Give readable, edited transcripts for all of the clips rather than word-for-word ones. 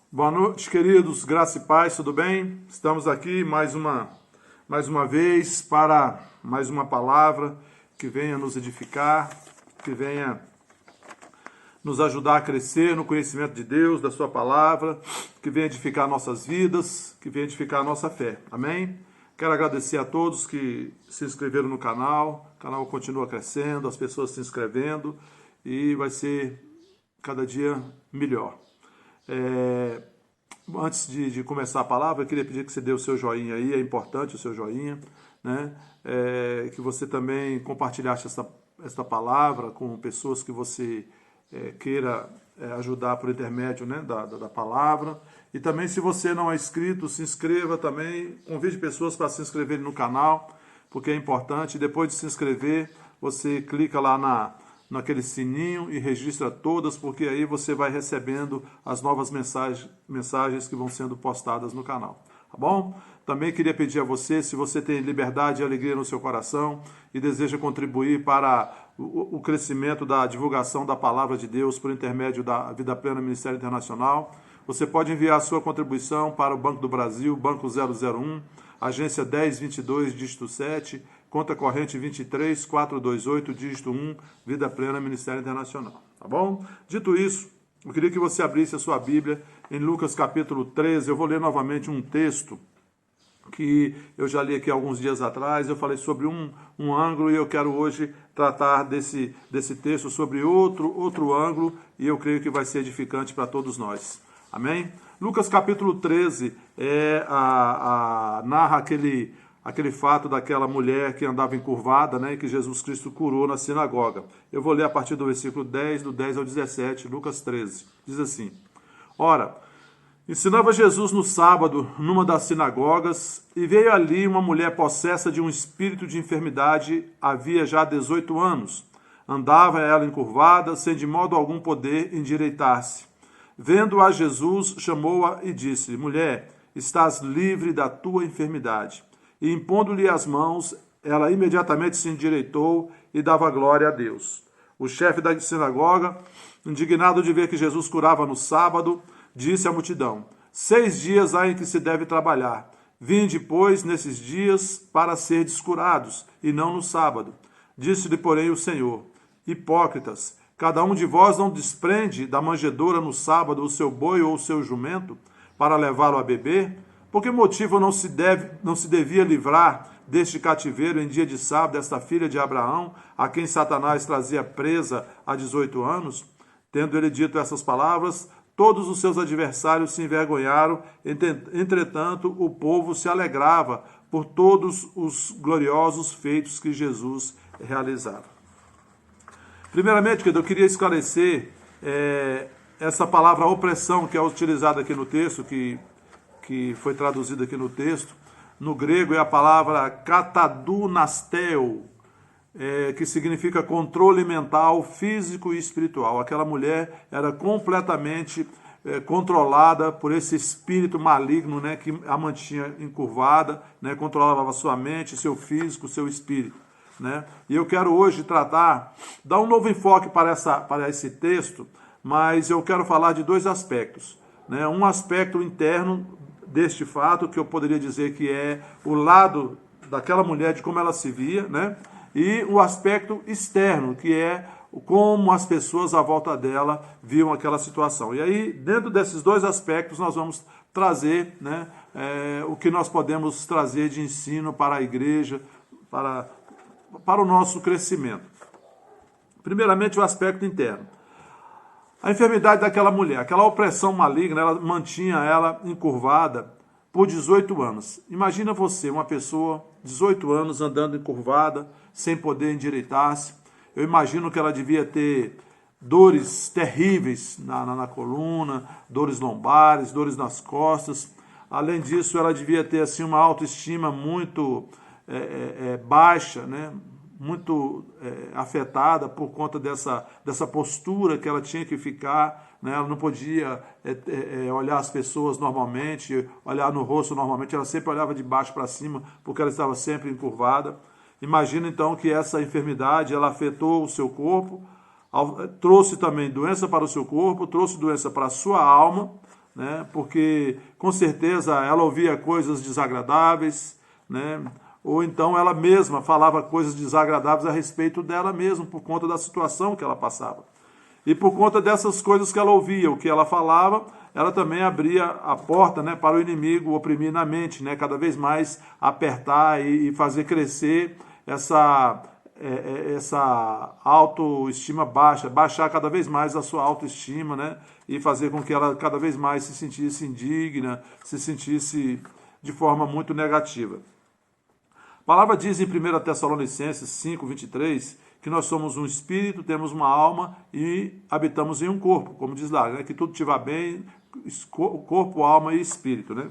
Boa noite, queridos, graça e paz, tudo bem? Estamos aqui mais uma vez para mais uma palavra que venha nos edificar, que venha nos ajudar a crescer no conhecimento de Deus, da sua palavra, que venha edificar nossas vidas, que venha edificar a nossa fé. Amém? Quero agradecer a todos que se inscreveram no canal. O canal continua crescendo, as pessoas se inscrevendo e vai ser cada dia melhor. Antes de começar a palavra, eu queria pedir que você dê o seu joinha aí, é importante o seu joinha, né? Que você também compartilhasse esta palavra com pessoas que você queira ajudar por intermédio, né, da palavra. E também, se você não é inscrito, se inscreva também, convide pessoas para se inscreverem no canal, porque é importante. Depois de se inscrever, você clica lá naquele sininho e registra todas, porque aí você vai recebendo as novas mensagens que vão sendo postadas no canal, tá bom? Também queria pedir a você, se você tem liberdade e alegria no seu coração e deseja contribuir para o crescimento da divulgação da Palavra de Deus por intermédio da Vida Plena Ministério Internacional, você pode enviar a sua contribuição para o Banco do Brasil, Banco 001, agência 1022, dígito 7, conta corrente 23428, dígito 1, Vida Plena, Ministério Internacional. Tá bom? Dito isso, eu queria que você abrisse a sua Bíblia em Lucas capítulo 13. Eu vou ler novamente um texto que eu já li aqui alguns dias atrás. Eu falei sobre um ângulo e eu quero hoje tratar desse texto sobre outro ângulo, e eu creio que vai ser edificante para todos nós. Amém? Lucas capítulo 13 narra aquele fato daquela mulher que andava encurvada, né, e que Jesus Cristo curou na sinagoga. Eu vou ler a partir do versículo 10, do 10 ao 17, Lucas 13. Diz assim: Ora, ensinava Jesus no sábado numa das sinagogas, e veio ali uma mulher possessa de um espírito de enfermidade, havia já 18 anos. Andava ela encurvada, sem de modo algum poder endireitar-se. Vendo-a Jesus, chamou-a e disse: Mulher, estás livre da tua enfermidade. E impondo-lhe as mãos, ela imediatamente se endireitou e dava glória a Deus. O chefe da sinagoga, indignado de ver que Jesus curava no sábado, disse à multidão: 6 dias há em que se deve trabalhar. Vinde, pois, nesses dias para serdes curados, e não no sábado. Disse-lhe, porém, o Senhor: Hipócritas, cada um de vós não desprende da manjedoura no sábado o seu boi ou o seu jumento, para levá-lo a beber? Por que motivo não se devia livrar deste cativeiro em dia de sábado esta filha de Abraão, a quem Satanás trazia presa há 18 anos? Tendo ele dito essas palavras, todos os seus adversários se envergonharam, entretanto o povo se alegrava por todos os gloriosos feitos que Jesus realizava. Primeiramente, eu queria esclarecer essa palavra opressão que é utilizada aqui no texto, que foi traduzida aqui no texto. No grego é a palavra katadunasteo, que significa controle mental, físico e espiritual. Aquela mulher era completamente controlada por esse espírito maligno, né, que a mantinha encurvada, né, controlava sua mente, seu físico, seu espírito. Né? E eu quero hoje dar um novo enfoque para esse texto, mas eu quero falar de 2 aspectos. Né? Um aspecto interno deste fato, que eu poderia dizer que é o lado daquela mulher, de como ela se via, né? E o aspecto externo, que é como as pessoas à volta dela viam aquela situação. E aí, dentro desses 2 aspectos, nós vamos trazer, né, o que nós podemos trazer de ensino para a igreja, para o nosso crescimento. Primeiramente, o aspecto interno. A enfermidade daquela mulher, aquela opressão maligna, ela mantinha ela encurvada por 18 anos. Imagina você, uma pessoa, 18 anos, andando encurvada, sem poder endireitar-se. Eu imagino que ela devia ter dores terríveis na coluna, dores lombares, dores nas costas. Além disso, ela devia ter assim, uma autoestima muito baixa, né? Muito afetada por conta dessa postura que ela tinha que ficar, né? Ela não podia olhar as pessoas normalmente, olhar no rosto normalmente, ela sempre olhava de baixo para cima, porque ela estava sempre encurvada. Imagina então que essa enfermidade ela afetou o seu corpo, trouxe também doença para o seu corpo, trouxe doença para a sua alma, né? Porque com certeza ela ouvia coisas desagradáveis, né? Ou então ela mesma falava coisas desagradáveis a respeito dela mesma, por conta da situação que ela passava. E por conta dessas coisas que ela ouvia, o que ela falava, ela também abria a porta, né, para o inimigo oprimir na mente, né, cada vez mais apertar e fazer crescer essa autoestima baixa, baixar cada vez mais a sua autoestima, né, e fazer com que ela cada vez mais se sentisse indigna, se sentisse de forma muito negativa. A palavra diz em 1 Tessalonicenses 5:23, que nós somos um espírito, temos uma alma e habitamos em um corpo, como diz lá, né, que tudo estiver bem, corpo, alma e espírito, né?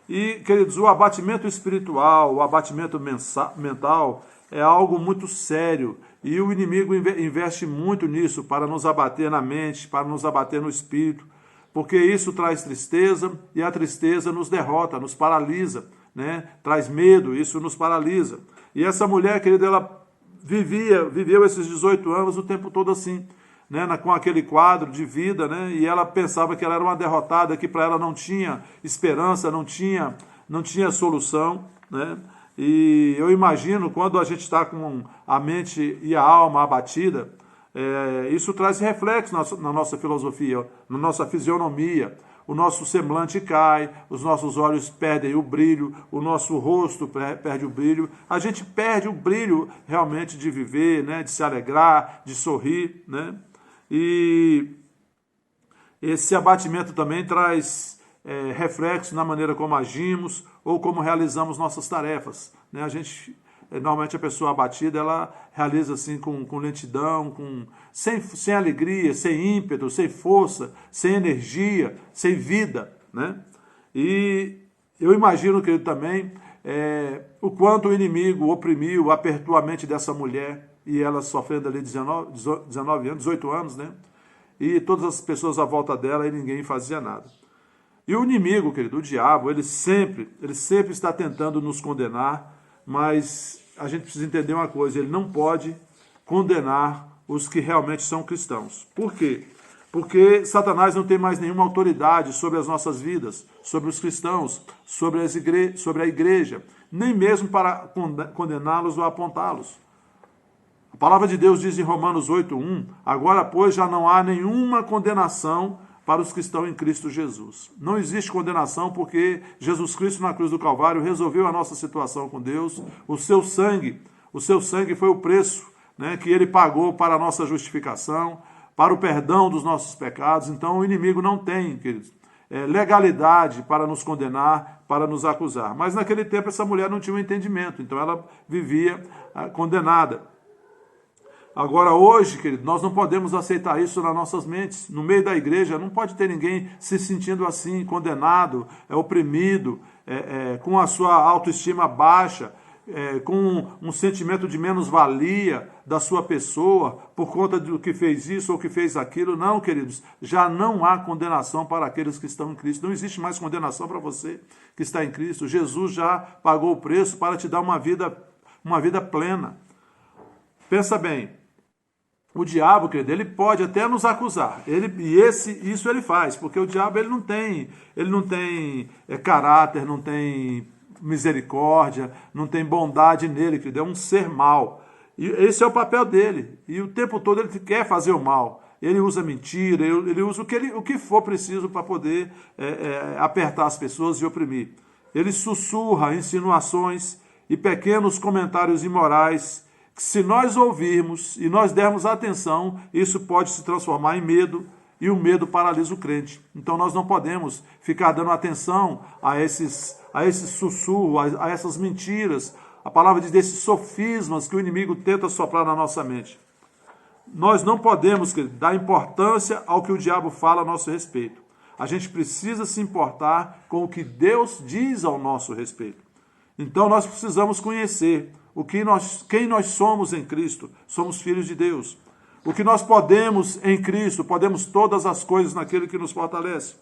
E, queridos, o abatimento espiritual, o abatimento mental é algo muito sério e o inimigo investe muito nisso para nos abater na mente, para nos abater no espírito, porque isso traz tristeza e a tristeza nos derrota, nos paralisa, né? Traz medo, isso nos paralisa. E essa mulher, querida, ela viveu esses 18 anos o tempo todo assim, né, com aquele quadro de vida, né, e ela pensava que ela era uma derrotada, que para ela não tinha esperança, não tinha solução, né, e eu imagino quando a gente está com a mente e a alma abatida, isso traz reflexo na nossa filosofia, na nossa fisionomia. O nosso semblante cai, os nossos olhos perdem o brilho, o nosso rosto perde o brilho, a gente perde o brilho realmente de viver, né, de se alegrar, de sorrir, né? E esse abatimento também traz reflexo na maneira como agimos ou como realizamos nossas tarefas, né? Normalmente a pessoa abatida, ela realiza assim com lentidão, sem alegria, sem ímpeto, sem força, sem energia, sem vida, né? E eu imagino, querido, também o quanto o inimigo oprimiu, apertou a mente dessa mulher, e ela sofrendo ali 19 anos, 18 anos, né? E todas as pessoas à volta dela e ninguém fazia nada. E o inimigo, querido, o diabo, ele sempre está tentando nos condenar, mas a gente precisa entender uma coisa, ele não pode condenar os que realmente são cristãos. Por quê? Porque Satanás não tem mais nenhuma autoridade sobre as nossas vidas, sobre os cristãos, sobre a igreja, nem mesmo para condená-los ou apontá-los. A palavra de Deus diz em Romanos 8:1, agora, pois, já não há nenhuma condenação para os que estão em Cristo Jesus. Não existe condenação porque Jesus Cristo na cruz do Calvário resolveu a nossa situação com Deus. O seu sangue foi o preço, né, que ele pagou para a nossa justificação, para o perdão dos nossos pecados. Então o inimigo não tem, queridos, legalidade para nos condenar, para nos acusar. Mas naquele tempo essa mulher não tinha um entendimento, então ela vivia condenada. Agora, hoje, querido, nós não podemos aceitar isso nas nossas mentes. No meio da igreja, não pode ter ninguém se sentindo assim, condenado, oprimido, com a sua autoestima baixa, com um sentimento de menos-valia da sua pessoa, por conta do que fez isso ou que fez aquilo. Não, queridos, já não há condenação para aqueles que estão em Cristo. Não existe mais condenação para você que está em Cristo. Jesus já pagou o preço para te dar uma vida plena. Pensa bem. O diabo, querido, ele pode até nos acusar. Isso ele faz, porque o diabo ele não tem caráter, não tem misericórdia, não tem bondade nele, querido. É um ser mau. E esse é o papel dele. E o tempo todo ele quer fazer o mal. Ele usa mentira, ele usa o que for preciso para poder apertar as pessoas e oprimir. Ele sussurra insinuações e pequenos comentários imorais, se nós ouvirmos e nós dermos atenção, isso pode se transformar em medo, e o medo paralisa o crente. Então nós não podemos ficar dando atenção a esses sussurros, a essas mentiras, a palavra diz desses sofismas que o inimigo tenta soprar na nossa mente. Nós não podemos, querido, dar importância ao que o diabo fala a nosso respeito. A gente precisa se importar com o que Deus diz ao nosso respeito. Então nós precisamos conhecer quem nós somos em Cristo. Somos filhos de Deus. O que nós podemos em Cristo, podemos todas as coisas naquele que nos fortalece.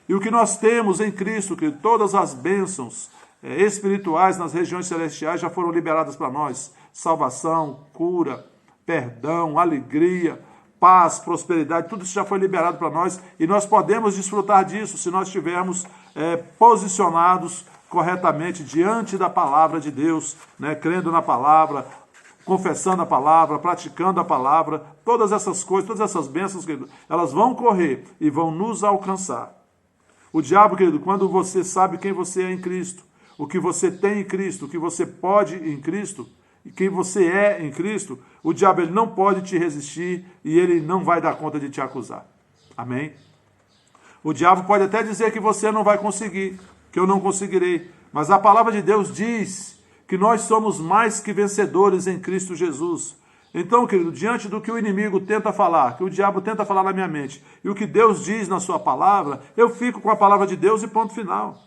E o que nós temos em Cristo, que todas as bênçãos espirituais nas regiões celestiais já foram liberadas para nós. Salvação, cura, perdão, alegria, paz, prosperidade, tudo isso já foi liberado para nós e nós podemos desfrutar disso se nós estivermos posicionados corretamente diante da palavra de Deus, né? Crendo na palavra, confessando a palavra, praticando a palavra, todas essas coisas, todas essas bênçãos, querido, elas vão correr e vão nos alcançar. O diabo, querido, quando você sabe quem você é em Cristo, o que você tem em Cristo, o que você pode em Cristo, e quem você é em Cristo, o diabo ele não pode te resistir e ele não vai dar conta de te acusar. Amém? O diabo pode até dizer que você não vai conseguir, que eu não conseguirei, mas a palavra de Deus diz que nós somos mais que vencedores em Cristo Jesus. Então, querido, diante do que o inimigo tenta falar, que o diabo tenta falar na minha mente, e o que Deus diz na sua palavra, eu fico com a palavra de Deus e ponto final.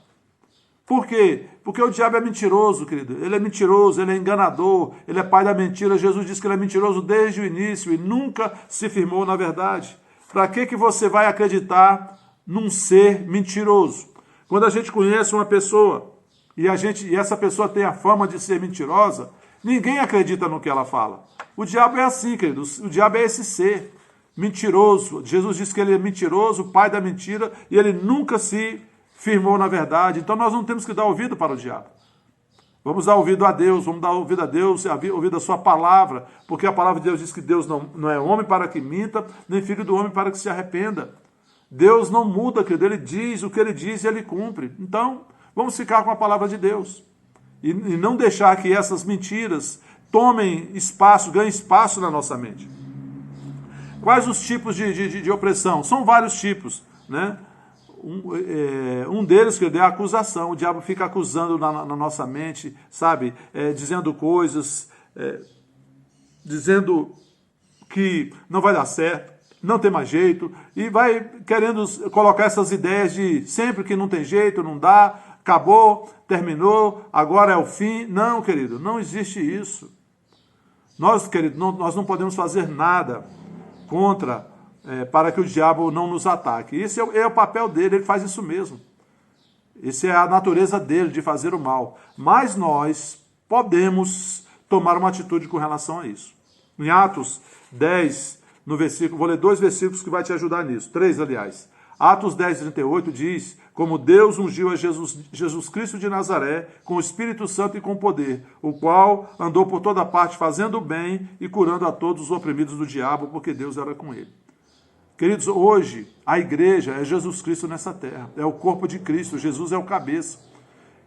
Por quê? Porque o diabo é mentiroso, querido. Ele é mentiroso, ele é enganador, ele é pai da mentira. Jesus disse que ele é mentiroso desde o início e nunca se firmou na verdade. Para que você vai acreditar num ser mentiroso? Quando a gente conhece uma pessoa e essa pessoa tem a fama de ser mentirosa, ninguém acredita no que ela fala. O diabo é assim, querido. O diabo é esse ser mentiroso. Jesus disse que ele é mentiroso, pai da mentira, e ele nunca se firmou na verdade. Então nós não temos que dar ouvido para o diabo. Vamos dar ouvido a Deus, vamos dar ouvido a Deus, ouvido a sua palavra, porque a palavra de Deus diz que Deus não é homem para que minta, nem filho do homem para que se arrependa. Deus não muda, querido, ele diz o que ele diz e ele cumpre. Então, vamos ficar com a palavra de Deus e não deixar que essas mentiras tomem espaço, ganhem espaço na nossa mente. Quais os tipos de opressão? São vários tipos, né? Um deles, que é a acusação. O diabo fica acusando na nossa mente, sabe? Dizendo coisas, dizendo que não vai dar certo, não tem mais jeito, e vai querendo colocar essas ideias de sempre que não tem jeito, não dá, acabou, terminou, agora é o fim. Não, querido, não existe isso. Nós, querido, nós não podemos fazer nada contra para que o diabo não nos ataque. Esse é o papel dele, ele faz isso mesmo. Essa é a natureza dele, de fazer o mal. Mas nós podemos tomar uma atitude com relação a isso. Em Atos 10, no versículo, vou ler 2 versículos que vai te ajudar nisso, 3 aliás. Atos 10, 38 diz: como Deus ungiu a Jesus Cristo de Nazaré com o Espírito Santo e com poder, o qual andou por toda parte fazendo o bem e curando a todos os oprimidos do diabo, porque Deus era com ele. Queridos, hoje a igreja é Jesus Cristo nessa terra, é o corpo de Cristo, Jesus é o cabeça.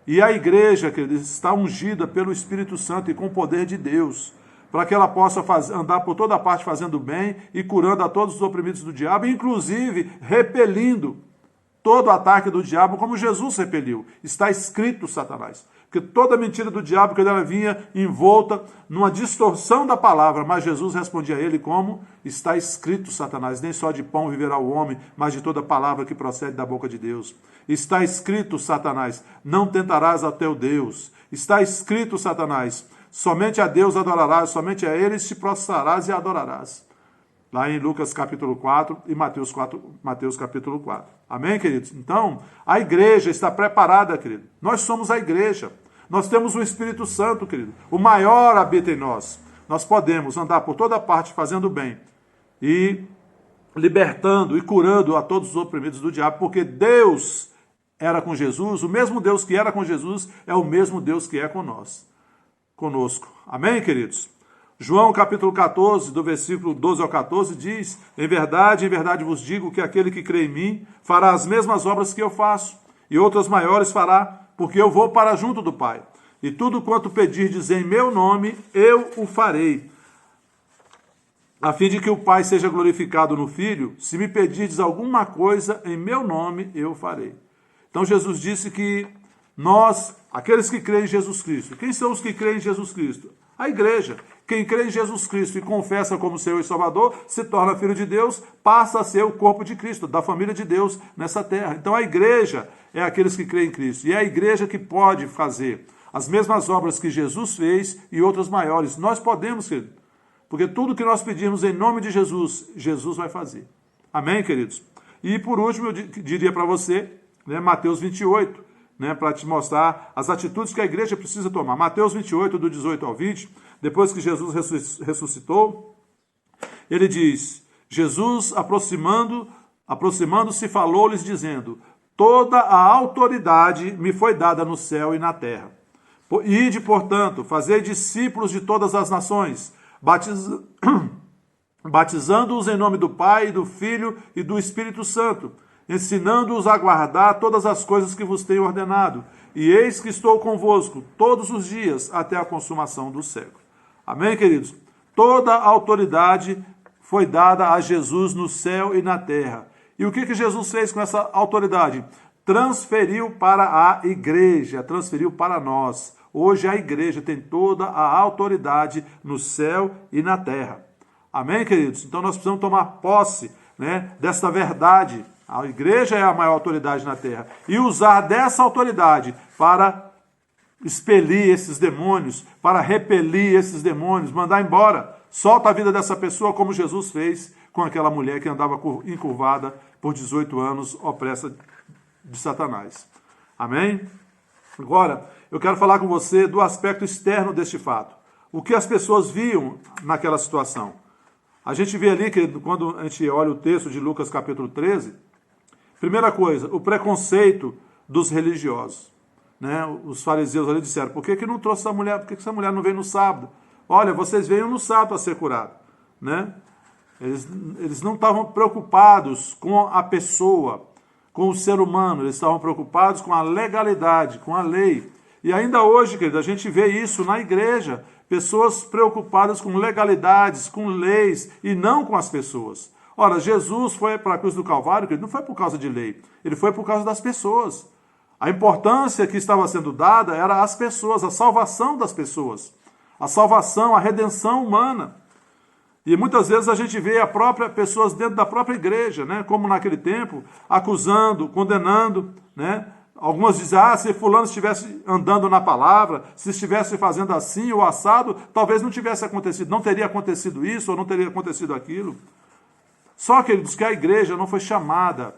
E a igreja, queridos, está ungida pelo Espírito Santo e com o poder de Deus, para que ela possa andar por toda parte fazendo bem e curando a todos os oprimidos do diabo, inclusive repelindo todo ataque do diabo, como Jesus repeliu. Está escrito, Satanás. Porque toda mentira do diabo, que ela vinha envolta numa distorção da palavra, mas Jesus respondia a ele como: está escrito, Satanás, nem só de pão viverá o homem, mas de toda palavra que procede da boca de Deus. Está escrito, Satanás, não tentarás a teu Deus. Está escrito, Satanás, somente a Deus adorarás, somente a ele te prostrarás e adorarás. Lá em Lucas capítulo 4 e Mateus capítulo 4. Amém, queridos? Então, a igreja está preparada, querido. Nós somos a igreja. Nós temos o Espírito Santo, querido. O maior habita em nós. Nós podemos andar por toda parte fazendo bem e libertando e curando a todos os oprimidos do diabo, porque Deus era com Jesus, o mesmo Deus que era com Jesus é o mesmo Deus que é conosco. Amém, queridos? João capítulo 14, do versículo 12 ao 14, diz: em verdade vos digo que aquele que crê em mim fará as mesmas obras que eu faço, e outras maiores fará, porque eu vou para junto do Pai. E tudo quanto pedirdes em meu nome, eu o farei, a fim de que o Pai seja glorificado no Filho. Se me pedirdes alguma coisa em meu nome, eu o farei. Então Jesus disse que nós, aqueles que creem em Jesus Cristo, quem são os que creem em Jesus Cristo? A igreja. Quem crê em Jesus Cristo e confessa como Senhor e Salvador, se torna filho de Deus, passa a ser o corpo de Cristo, da família de Deus nessa terra. Então a igreja é aqueles que creem em Cristo. E é a igreja que pode fazer as mesmas obras que Jesus fez e outras maiores. Nós podemos, querido. Porque tudo que nós pedirmos em nome de Jesus, Jesus vai fazer. Amém, queridos? E por último, eu diria para você, né, Mateus 28, né, para te mostrar as atitudes que a igreja precisa tomar. Mateus 28, do 18 ao 20, depois que Jesus ressuscitou, ele diz Jesus, aproximando-se, falou-lhes, dizendo: toda a autoridade me foi dada no céu e na terra. Ide, portanto, fazei discípulos de todas as nações, batizando-os em nome do Pai, do Filho e do Espírito Santo, ensinando-os a guardar todas as coisas que vos tenho ordenado. E eis que estou convosco todos os dias até a consumação do século. Amém, queridos? Toda a autoridade foi dada a Jesus no céu e na terra. E o que Jesus fez com essa autoridade? Transferiu para a igreja, transferiu para nós. Hoje a igreja tem toda a autoridade no céu e na terra. Amém, queridos? Então nós precisamos tomar posse, né, desta verdade. A igreja é a maior autoridade na terra. E usar dessa autoridade para expelir esses demônios, para repelir esses demônios, mandar embora. Solta a vida dessa pessoa como Jesus fez com aquela mulher que andava encurvada por 18 anos, opressa de Satanás. Amém? Agora, eu quero falar com você do aspecto externo deste fato. O que as pessoas viam naquela situação. A gente vê ali, que quando a gente olha o texto de Lucas capítulo 13, primeira coisa, o preconceito dos religiosos. Né? Os fariseus ali disseram: por que não trouxe essa mulher? Por que essa mulher não veio no sábado? Olha, vocês veio no sábado para ser curado. Né? Eles não estavam preocupados com a pessoa, com o ser humano, eles estavam preocupados com a legalidade, com a lei. E ainda hoje, querido, a gente vê isso na igreja, pessoas preocupadas com legalidades, com leis, e não com as pessoas. Ora, Jesus foi para a cruz do Calvário, querido, não foi por causa de lei, ele foi por causa das pessoas. A importância que estava sendo dada era às pessoas, a salvação das pessoas, a salvação, a redenção humana. E muitas vezes a gente vê pessoas dentro da própria igreja, né, como naquele tempo, acusando, condenando, né? Algumas dizem: se fulano estivesse andando na palavra, se estivesse fazendo assim ou assado, talvez não tivesse acontecido, não teria acontecido isso ou não teria acontecido aquilo. Só, queridos, que a igreja não foi chamada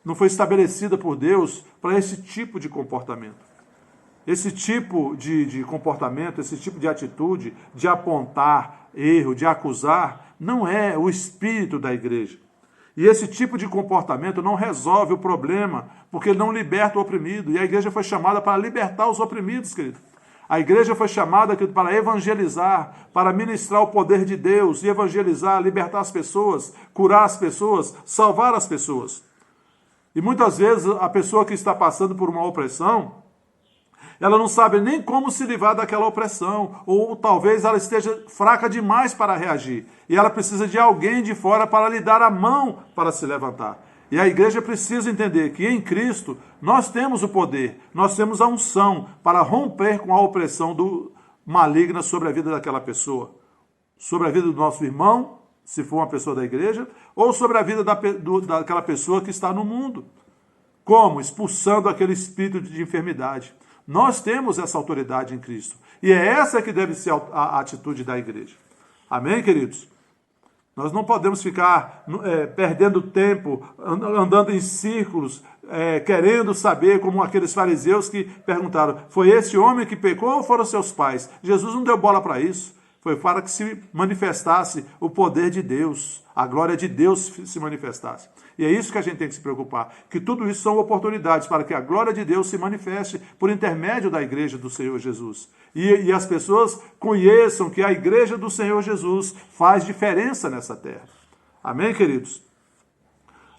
não foi estabelecida por Deus para esse tipo de comportamento. Esse tipo de comportamento, esse tipo de atitude, de apontar erro, de acusar, não é o espírito da igreja. E esse tipo de comportamento não resolve o problema, porque ele não liberta o oprimido. E a igreja foi chamada para libertar os oprimidos, querido. A igreja foi chamada, querido, para evangelizar, para ministrar o poder de Deus, e evangelizar, libertar as pessoas, curar as pessoas, salvar as pessoas. E muitas vezes a pessoa que está passando por uma opressão, ela não sabe nem como se livrar daquela opressão, ou talvez ela esteja fraca demais para reagir, e ela precisa de alguém de fora para lhe dar a mão para se levantar. E a igreja precisa entender que em Cristo nós temos o poder, nós temos a unção para romper com a opressão maligna sobre a vida daquela pessoa, sobre a vida do nosso irmão, se for uma pessoa da igreja, ou sobre a vida daquela pessoa que está no mundo. Como? Expulsando aquele espírito de enfermidade. Nós temos essa autoridade em Cristo. E é essa que deve ser a atitude da igreja. Amém, queridos? Nós não podemos ficar perdendo tempo, andando em círculos, querendo saber, como aqueles fariseus que perguntaram: foi esse homem que pecou ou foram seus pais? Jesus não deu bola para isso. Foi para que se manifestasse o poder de Deus, a glória de Deus se manifestasse. E é isso que a gente tem que se preocupar, que tudo isso são oportunidades para que a glória de Deus se manifeste por intermédio da igreja do Senhor Jesus. E as pessoas conheçam que a igreja do Senhor Jesus faz diferença nessa terra. Amém, queridos?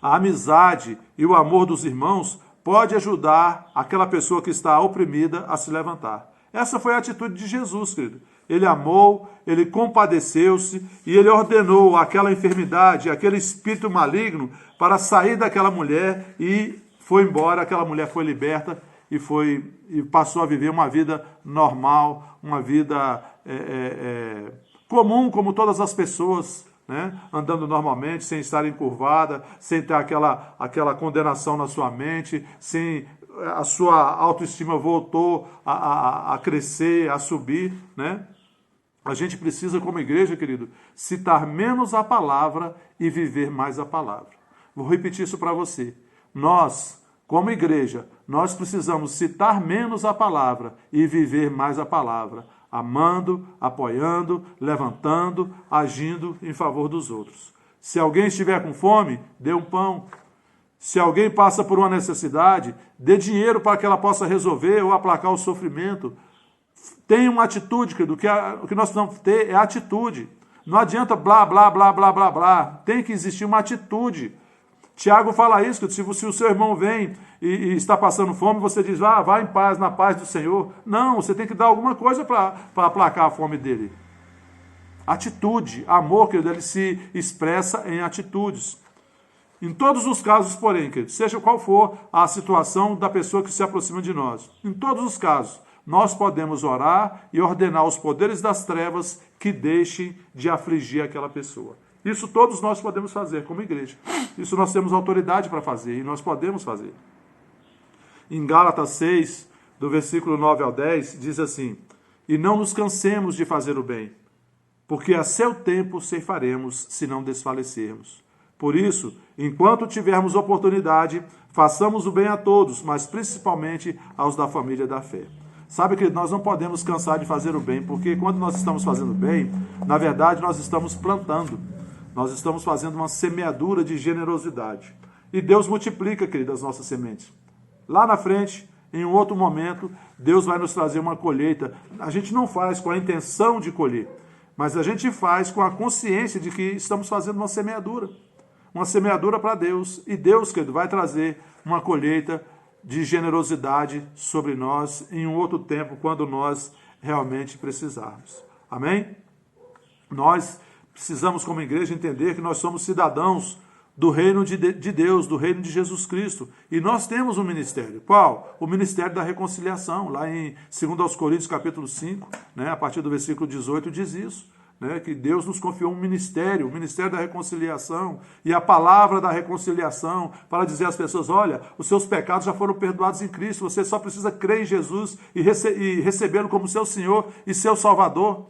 A amizade e o amor dos irmãos pode ajudar aquela pessoa que está oprimida a se levantar. Essa foi a atitude de Jesus, querido. Ele amou, ele compadeceu-se e ele ordenou aquela enfermidade, aquele espírito maligno para sair daquela mulher, e foi embora. Aquela mulher foi liberta e passou a viver uma vida normal, uma vida comum, como todas as pessoas, né? Andando normalmente, sem estar encurvada, sem ter aquela condenação na sua mente, sem... a sua autoestima voltou a crescer, a subir, né? A gente precisa, como igreja, querido, citar menos a palavra e viver mais a palavra. Vou repetir isso para você. Nós, como igreja, nós precisamos citar menos a palavra e viver mais a palavra. amando, apoiando, levantando, agindo em favor dos outros. Se alguém estiver com fome, dê um pão. Se alguém passa por uma necessidade, dê dinheiro para que ela possa resolver ou aplacar o sofrimento. Tenha uma atitude, querido. O que nós precisamos ter é atitude. Não adianta blá, blá, blá, blá, blá, blá. Tem que existir uma atitude. Tiago fala isso, querido. Se o seu irmão vem e está passando fome, você diz, vá em paz, na paz do Senhor. Não, você tem que dar alguma coisa para aplacar a fome dele. Atitude, amor, querido, ele se expressa em atitudes. Em todos os casos, porém, querido, seja qual for a situação da pessoa que se aproxima de nós, em todos os casos, nós podemos orar e ordenar aos poderes das trevas que deixem de afligir aquela pessoa. Isso todos nós podemos fazer como igreja. Isso nós temos autoridade para fazer e nós podemos fazer. Em Gálatas 6, do versículo 9 ao 10, diz assim: e não nos cansemos de fazer o bem, porque a seu tempo ceifaremos, se não desfalecermos. Por isso, enquanto tivermos oportunidade, façamos o bem a todos, mas principalmente aos da família da fé. Sabe que nós não podemos cansar de fazer o bem, porque quando nós estamos fazendo bem, na verdade nós estamos plantando. Nós estamos fazendo uma semeadura de generosidade. E Deus multiplica, querido, as nossas sementes. Lá na frente, em um outro momento, Deus vai nos trazer uma colheita. A gente não faz com a intenção de colher, mas a gente faz com a consciência de que estamos fazendo uma semeadura para Deus. E Deus, querido, vai trazer uma colheita de generosidade sobre nós em um outro tempo, quando nós realmente precisarmos. Amém? Nós precisamos, como igreja, entender que nós somos cidadãos do reino de Deus, do reino de Jesus Cristo. E nós temos um ministério. Qual? O ministério da reconciliação. Lá em 2 Coríntios, capítulo 5, a partir do versículo 18, diz isso. Que Deus nos confiou um ministério, o ministério da reconciliação, e a palavra da reconciliação, para dizer às pessoas, olha, os seus pecados já foram perdoados em Cristo, você só precisa crer em Jesus e recebê-lo como seu Senhor e seu Salvador,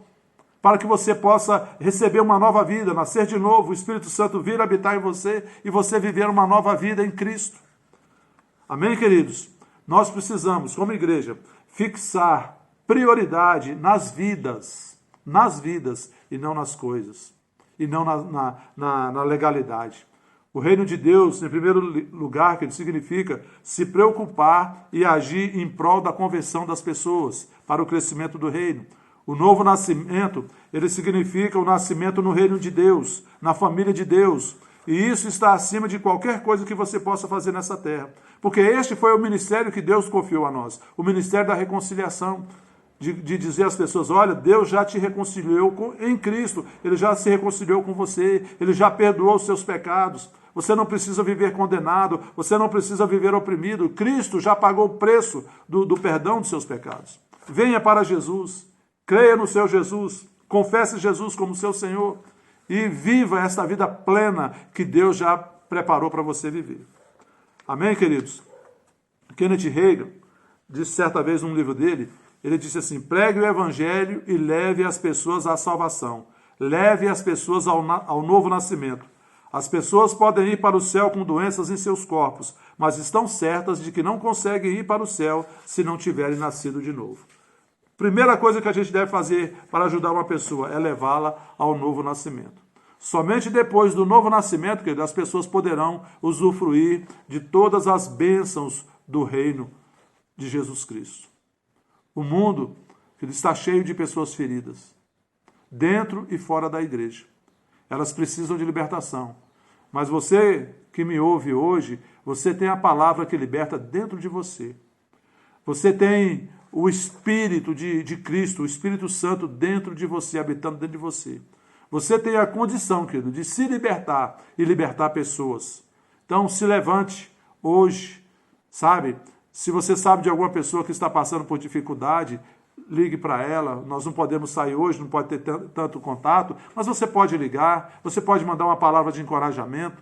para que você possa receber uma nova vida, nascer de novo, o Espírito Santo vir habitar em você e você viver uma nova vida em Cristo. Amém, queridos? Nós precisamos, como igreja, fixar prioridade nas vidas e não nas coisas, e não na legalidade. O reino de Deus, em primeiro lugar, que ele significa se preocupar e agir em prol da conversão das pessoas para o crescimento do reino. O novo nascimento, ele significa o nascimento no reino de Deus, na família de Deus. E isso está acima de qualquer coisa que você possa fazer nessa terra. Porque este foi o ministério que Deus confiou a nós, o ministério da reconciliação. De dizer às pessoas, olha, Deus já te reconciliou em Cristo, Ele já se reconciliou com você, Ele já perdoou os seus pecados, você não precisa viver condenado, você não precisa viver oprimido, Cristo já pagou o preço do perdão dos seus pecados. Venha para Jesus, creia no seu Jesus, confesse Jesus como seu Senhor e viva esta vida plena que Deus já preparou para você viver. Amém, queridos? Kenneth Hagin disse certa vez num livro dele, ele disse assim, pregue o evangelho e leve as pessoas à salvação. Leve as pessoas ao novo nascimento. As pessoas podem ir para o céu com doenças em seus corpos, mas estão certas de que não conseguem ir para o céu se não tiverem nascido de novo. Primeira coisa que a gente deve fazer para ajudar uma pessoa é levá-la ao novo nascimento. Somente depois do novo nascimento, querido, as pessoas poderão usufruir de todas as bênçãos do reino de Jesus Cristo. O mundo está cheio de pessoas feridas, dentro e fora da igreja. Elas precisam de libertação. Mas você que me ouve hoje, você tem a palavra que liberta dentro de você. Você tem o Espírito de Cristo, o Espírito Santo dentro de você, habitando dentro de você. Você tem a condição, querido, de se libertar e libertar pessoas. Então, se levante hoje, sabe? Se você sabe de alguma pessoa que está passando por dificuldade, ligue para ela. Nós não podemos sair hoje, não pode ter tanto contato, mas você pode ligar, você pode mandar uma palavra de encorajamento,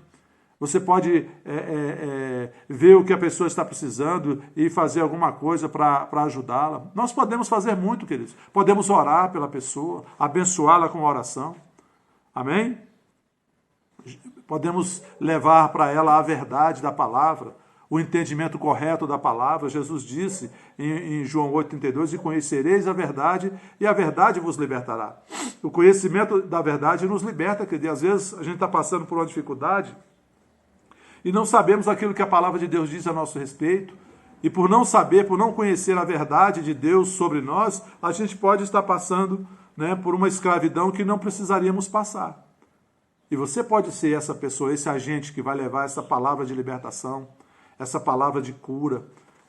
você pode ver o que a pessoa está precisando e fazer alguma coisa para ajudá-la. Nós podemos fazer muito, queridos. Podemos orar pela pessoa, abençoá-la com a oração. Amém? Podemos levar para ela a verdade da palavra. o entendimento correto da palavra. Jesus disse em João 8,32, e conhecereis a verdade, e a verdade vos libertará. O conhecimento da verdade nos liberta, quer dizer, às vezes a gente está passando por uma dificuldade e não sabemos aquilo que a palavra de Deus diz a nosso respeito, e por não saber, por não conhecer a verdade de Deus sobre nós, a gente pode estar passando, né, por uma escravidão que não precisaríamos passar. E você pode ser essa pessoa, esse agente que vai levar essa palavra de libertação, essa palavra de cura,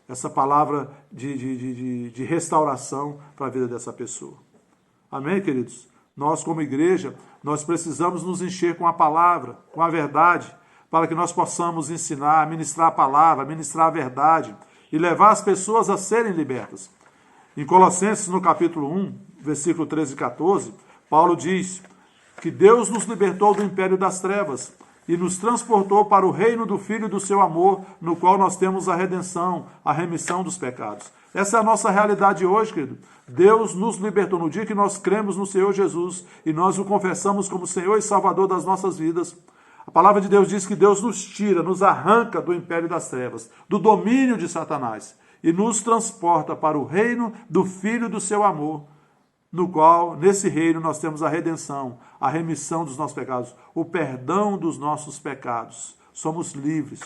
essa palavra de restauração para a vida dessa pessoa. Amém, queridos? Nós, como igreja, nós precisamos nos encher com a palavra, com a verdade, para que nós possamos ensinar, ministrar a palavra, ministrar a verdade e levar as pessoas a serem libertas. Em Colossenses, no capítulo 1, versículo 13 e 14, Paulo diz que Deus nos libertou do império das trevas e nos transportou para o reino do Filho do seu amor, no qual nós temos a redenção, a remissão dos pecados. Essa é a nossa realidade hoje, querido. Deus nos libertou no dia que nós cremos no Senhor Jesus e nós o confessamos como Senhor e Salvador das nossas vidas. A palavra de Deus diz que Deus nos tira, nos arranca do império das trevas, do domínio de Satanás, e nos transporta para o reino do Filho do seu amor, no qual, nesse reino, nós temos a redenção, a remissão dos nossos pecados, o perdão dos nossos pecados. Somos livres.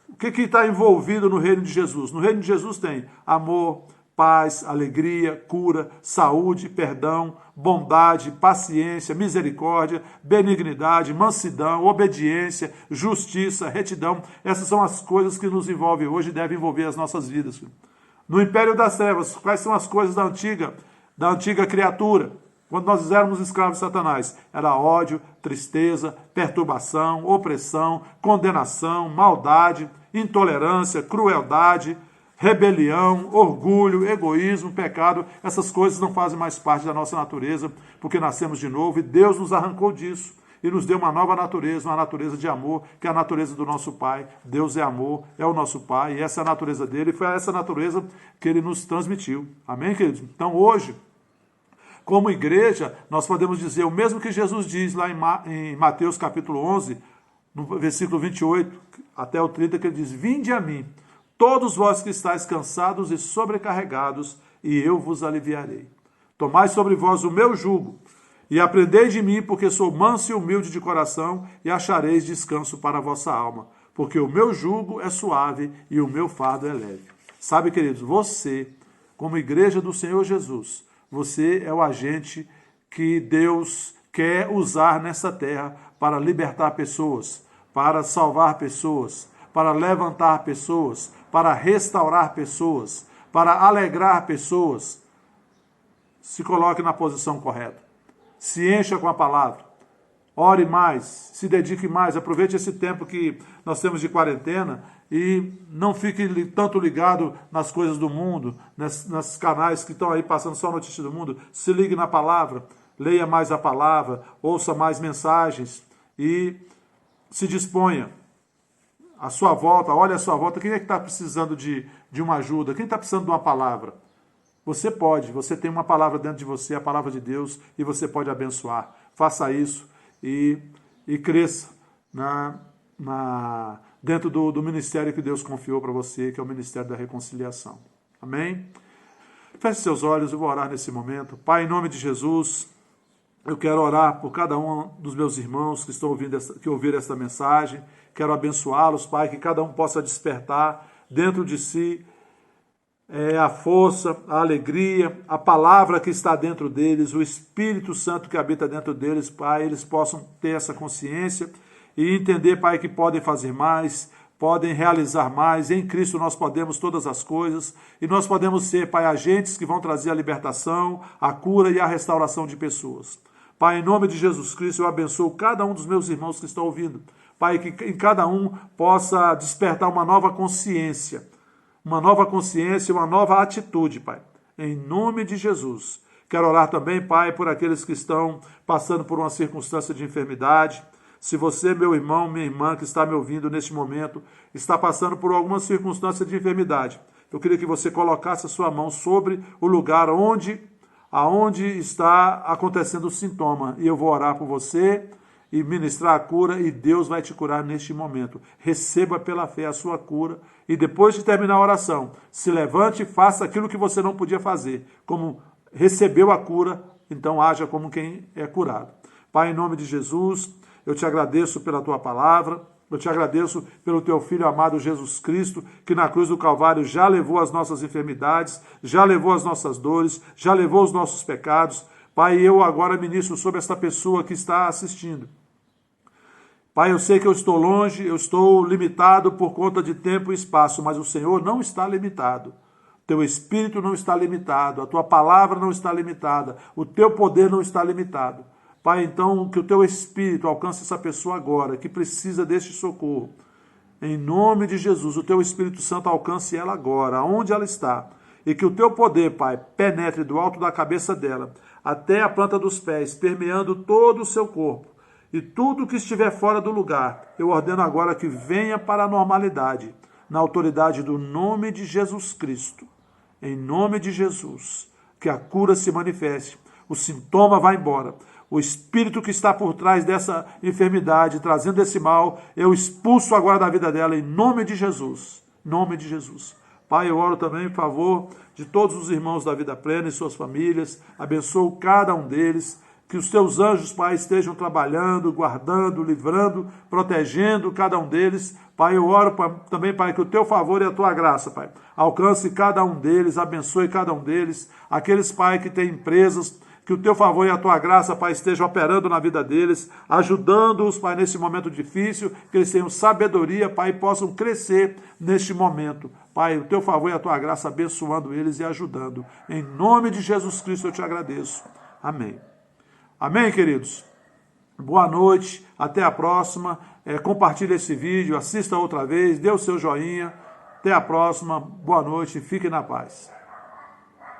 O que está envolvido no reino de Jesus? No reino de Jesus tem amor, paz, alegria, cura, saúde, perdão, bondade, paciência, misericórdia, benignidade, mansidão, obediência, justiça, retidão. Essas são as coisas que nos envolvem hoje e devem envolver as nossas vidas. No império das trevas, quais são as coisas da antiga criatura? Quando nós éramos escravos de Satanás, era ódio, tristeza, perturbação, opressão, condenação, maldade, intolerância, crueldade, rebelião, orgulho, egoísmo, pecado. Essas coisas não fazem mais parte da nossa natureza, porque nascemos de novo e Deus nos arrancou disso e nos deu uma nova natureza, uma natureza de amor, que é a natureza do nosso Pai. Deus é amor, é o nosso Pai, e essa é a natureza dele, e foi essa natureza que ele nos transmitiu. Amém, queridos? Então, hoje, como igreja, nós podemos dizer o mesmo que Jesus diz lá em Mateus capítulo 11, no versículo 28 até o 30, que ele diz: vinde a mim, todos vós que estáis cansados e sobrecarregados, e eu vos aliviarei. Tomai sobre vós o meu jugo, e aprendei de mim, porque sou manso e humilde de coração, e achareis descanso para a vossa alma, porque o meu jugo é suave e o meu fardo é leve. Sabe, queridos, você, como igreja do Senhor Jesus, você é o agente que Deus quer usar nessa terra para libertar pessoas, para salvar pessoas, para levantar pessoas, para restaurar pessoas, para alegrar pessoas. Se coloque na posição correta. Se encha com a palavra. Ore mais, se dedique mais, aproveite esse tempo que nós temos de quarentena e não fique tanto ligado nas coisas do mundo, nos canais que estão aí passando só notícia do mundo. Se ligue na palavra, leia mais a palavra, ouça mais mensagens e se disponha. À sua volta, olhe à sua volta, quem é que está precisando de uma ajuda? Quem está precisando de uma palavra? Você pode, você tem uma palavra dentro de você, a palavra de Deus, e você pode abençoar. Faça isso e cresça dentro do ministério que Deus confiou para você, que é o Ministério da Reconciliação. Amém? Feche seus olhos, eu vou orar nesse momento. Pai, em nome de Jesus, eu quero orar por cada um dos meus irmãos que ouviram esta mensagem. Quero abençoá-los, Pai, que cada um possa despertar dentro de si a força, a alegria, a palavra que está dentro deles, o Espírito Santo que habita dentro deles, Pai, eles possam ter essa consciência e entender, Pai, que podem fazer mais, podem realizar mais. Em Cristo nós podemos todas as coisas e nós podemos ser, Pai, agentes que vão trazer a libertação, a cura e a restauração de pessoas. Pai, em nome de Jesus Cristo, eu abençoo cada um dos meus irmãos que estão ouvindo. Pai, que em cada um possa despertar uma nova consciência, uma nova atitude, Pai. Em nome de Jesus. Quero orar também, Pai, por aqueles que estão passando por uma circunstância de enfermidade. Se você, meu irmão, minha irmã, que está me ouvindo neste momento, está passando por alguma circunstância de enfermidade, eu queria que você colocasse a sua mão sobre o lugar aonde está acontecendo o sintoma. E eu vou orar por você e ministrar a cura, e Deus vai te curar neste momento. Receba pela fé a sua cura, e depois de terminar a oração, se levante e faça aquilo que você não podia fazer. Como recebeu a cura, então haja como quem é curado. Pai, em nome de Jesus, eu te agradeço pela tua palavra, eu te agradeço pelo teu Filho amado Jesus Cristo, que na cruz do Calvário já levou as nossas enfermidades, já levou as nossas dores, já levou os nossos pecados. Pai, eu agora ministro sobre esta pessoa que está assistindo. Pai, eu sei que eu estou longe, eu estou limitado por conta de tempo e espaço, mas o Senhor não está limitado. Teu Espírito não está limitado, a tua palavra não está limitada, o teu poder não está limitado. Pai, então, que o teu Espírito alcance essa pessoa agora, que precisa deste socorro. Em nome de Jesus, o teu Espírito Santo alcance ela agora, onde ela está. E que o teu poder, Pai, penetre do alto da cabeça dela, até a planta dos pés, permeando todo o seu corpo. E tudo que estiver fora do lugar, eu ordeno agora que venha para a normalidade, na autoridade do nome de Jesus Cristo. Em nome de Jesus, que a cura se manifeste, o sintoma vá embora. O espírito que está por trás dessa enfermidade, trazendo esse mal, eu expulso agora da vida dela, em nome de Jesus. Em nome de Jesus. Pai, eu oro também em favor de todos os irmãos da Vida Plena e suas famílias. Abençoo cada um deles. Que os teus anjos, Pai, estejam trabalhando, guardando, livrando, protegendo cada um deles. Pai, eu oro também, Pai, que o teu favor e a tua graça, Pai, alcance cada um deles, abençoe cada um deles. Aqueles, Pai, que têm empresas, que o teu favor e a tua graça, Pai, estejam operando na vida deles, ajudando-os, Pai, nesse momento difícil, que eles tenham sabedoria, Pai, e possam crescer neste momento. Pai, o teu favor e a tua graça abençoando eles e ajudando. Em nome de Jesus Cristo eu te agradeço. Amém. Amém, queridos? Boa noite, até a próxima. Compartilhe esse vídeo, assista outra vez, dê o seu joinha. Até a próxima, boa noite e fique na paz.